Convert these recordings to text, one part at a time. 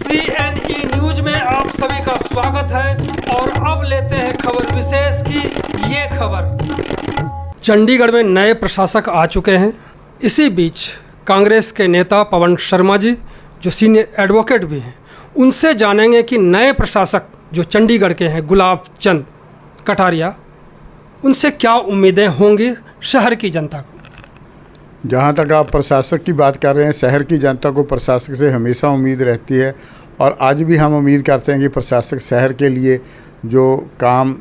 CNE news में आप सभी का स्वागत है और अब लेते हैं खबर विशेष की ये खबर। चंडीगढ़ में नए प्रशासक आ चुके हैं। इसी बीच कांग्रेस के नेता पवन शर्मा जी, जो सीनियर एडवोकेट भी हैं, उनसे जानेंगे कि नए प्रशासक जो चंडीगढ़ के हैं, गुलाब चंद कटारिया, उनसे क्या उम्मीदें होंगी शहर की जनता को। जहाँ तक आप प्रशासक की बात कर रहे हैं, शहर की जनता को प्रशासक से हमेशा उम्मीद रहती है और आज भी हम उम्मीद करते हैं कि प्रशासक शहर के लिए जो काम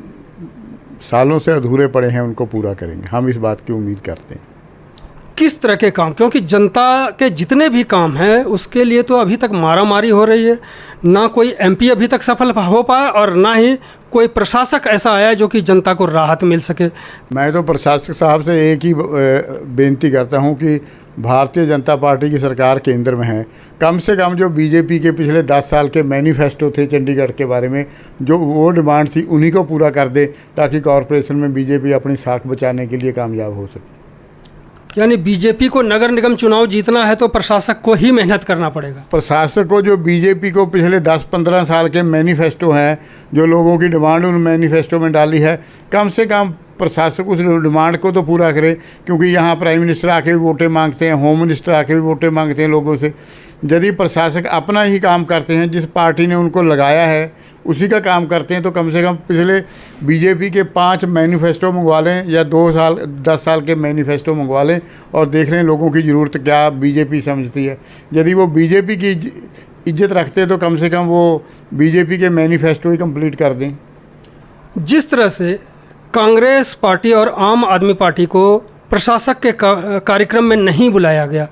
सालों से अधूरे पड़े हैं उनको पूरा करेंगे। हम इस बात की उम्मीद करते हैं। किस तरह के काम? क्योंकि जनता के जितने भी काम हैं उसके लिए तो अभी तक मारामारी हो रही है। ना कोई MP अभी तक सफल हो पाया और ना ही कोई प्रशासक ऐसा आया जो कि जनता को राहत मिल सके। मैं तो प्रशासक साहब से एक ही बेनती करता हूं कि भारतीय जनता पार्टी की सरकार केंद्र में है, कम से कम जो बीजेपी के पिछले 10 साल के मैनिफेस्टो थे चंडीगढ़ के बारे में, जो वो डिमांड थी उन्हीं को पूरा कर दे ताकि कॉरपोरेशन में बीजेपी अपनी साख बचाने के लिए कामयाब हो सके। यानी बीजेपी को नगर निगम चुनाव जीतना है तो प्रशासक को ही मेहनत करना पड़ेगा। प्रशासक को जो बीजेपी को पिछले 10-15 साल के मैनिफेस्टो हैं, जो लोगों की डिमांड उन मैनिफेस्टो में डाली है, कम से कम प्रशासक उस डिमांड को तो पूरा करे। क्योंकि यहाँ प्राइम मिनिस्टर आके भी वोटें मांगते हैं, होम मिनिस्टर आके भी वोटें मांगते हैं लोगों से। यदि प्रशासक अपना ही काम करते हैं, जिस पार्टी ने उनको लगाया है उसी का काम करते हैं, तो कम से कम पिछले बीजेपी के 5 मैनिफेस्टो मंगवा लें या 10 साल के मैनिफेस्टो मंगवा लें और देख लें लोगों की ज़रूरत क्या बीजेपी समझती है। यदि वो बीजेपी की इज्जत रखते हैं तो कम से कम वो बीजेपी के मैनिफेस्टो ही कंप्लीट कर दें। जिस तरह से कांग्रेस पार्टी और आम आदमी पार्टी को प्रशासक के कार्यक्रम में नहीं बुलाया गया,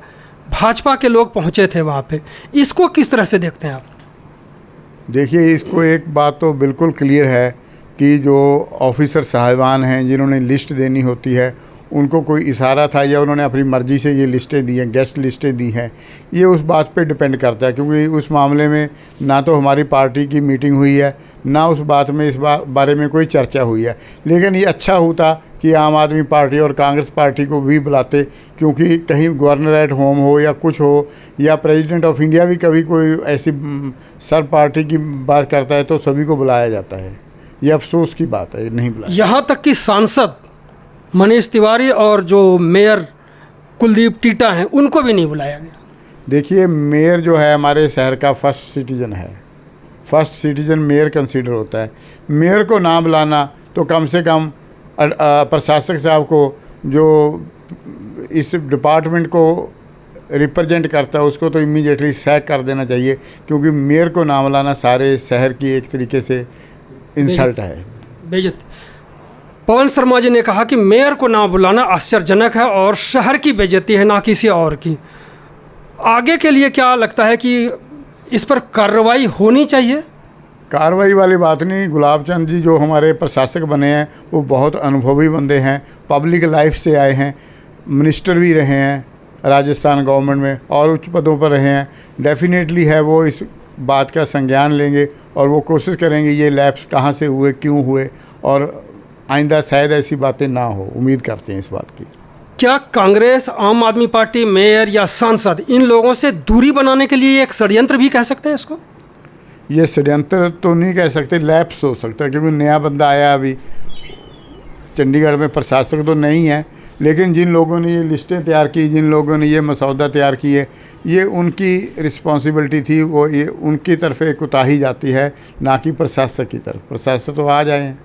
भाजपा के लोग पहुंचे थे वहां पे, इसको किस तरह से देखते हैं आप? देखिए, इसको एक बात तो बिल्कुल क्लियर है कि जो ऑफिसर साहिबान हैं जिन्होंने लिस्ट देनी होती है, उनको कोई इशारा था या उन्होंने अपनी मर्ज़ी से ये लिस्टें दी हैं, गेस्ट लिस्टें दी हैं, ये उस बात पे डिपेंड करता है। क्योंकि उस मामले में ना तो हमारी पार्टी की मीटिंग हुई है, ना उस बात में इस बारे में कोई चर्चा हुई है। लेकिन ये अच्छा होता कि आम आदमी पार्टी और कांग्रेस पार्टी को भी बुलाते, क्योंकि कहीं गवर्नर एट होम हो या कुछ हो, या प्रेसिडेंट ऑफ इंडिया भी कभी कोई ऐसी सर पार्टी की बात करता है तो सभी को बुलाया जाता है। ये अफसोस की बात है, नहीं बुलाया। यहाँ तक कि सांसद मनीष तिवारी और जो मेयर कुलदीप टीटा हैं, उनको भी नहीं बुलाया गया। देखिए, मेयर जो है हमारे शहर का फर्स्ट सिटीज़न है। फर्स्ट सिटीज़न मेयर कंसीडर होता है। मेयर को ना बुलाना तो कम से कम प्रशासक साहब को, जो इस डिपार्टमेंट को रिप्रेजेंट करता है, उसको तो इमीडिएटली सैक कर देना चाहिए। क्योंकि मेयर को ना बुलाना सारे शहर की एक तरीके से इंसल्ट है, बेइज्जती। पवन शर्मा जी ने कहा कि मेयर को ना बुलाना आश्चर्यजनक है और शहर की बेइज्जती है, ना किसी और की। आगे के लिए क्या लगता है कि इस पर कार्रवाई होनी चाहिए? कार्रवाई वाली बात नहीं। गुलाब चंद जी जो हमारे प्रशासक बने हैं वो बहुत अनुभवी बंदे हैं, पब्लिक लाइफ से आए हैं, मिनिस्टर भी रहे हैं राजस्थान गवर्नमेंट में और उच्च पदों पर रहे हैं। डेफिनेटली है वो इस बात का संज्ञान लेंगे और वो कोशिश करेंगे ये लैप्स कहाँ से हुए, क्यों हुए, और आइंदा शायद ऐसी बातें ना हो। उम्मीद करते हैं इस बात की। क्या कांग्रेस, आम आदमी पार्टी, मेयर या सांसद इन लोगों से दूरी बनाने के लिए एक षड्यंत्र भी कह सकते हैं इसको? ये षड्यंत्र तो नहीं कह सकते, लैप्स हो सकता है। क्योंकि नया बंदा आया अभी चंडीगढ़ में, प्रशासक तो नहीं है, लेकिन जिन लोगों ने ये लिस्टें तैयार की, जिन लोगों ने ये मसौदा तैयार किए, ये उनकी रिस्पॉन्सिबिलिटी थी। वो ये उनकी तरफ एक कोताही जाती है, ना कि प्रशासक की तरफ। प्रशासक तो आ जाए।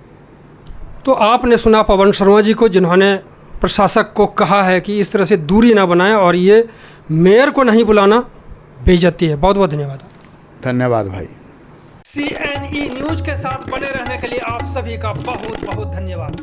तो आपने सुना पवन शर्मा जी को, जिन्होंने प्रशासक को कहा है कि इस तरह से दूरी ना बनाएं और ये मेयर को नहीं बुलाना बेइज्जती है। बहुत बहुत धन्यवाद। धन्यवाद भाई। CNE न्यूज के साथ बने रहने के लिए आप सभी का बहुत बहुत धन्यवाद।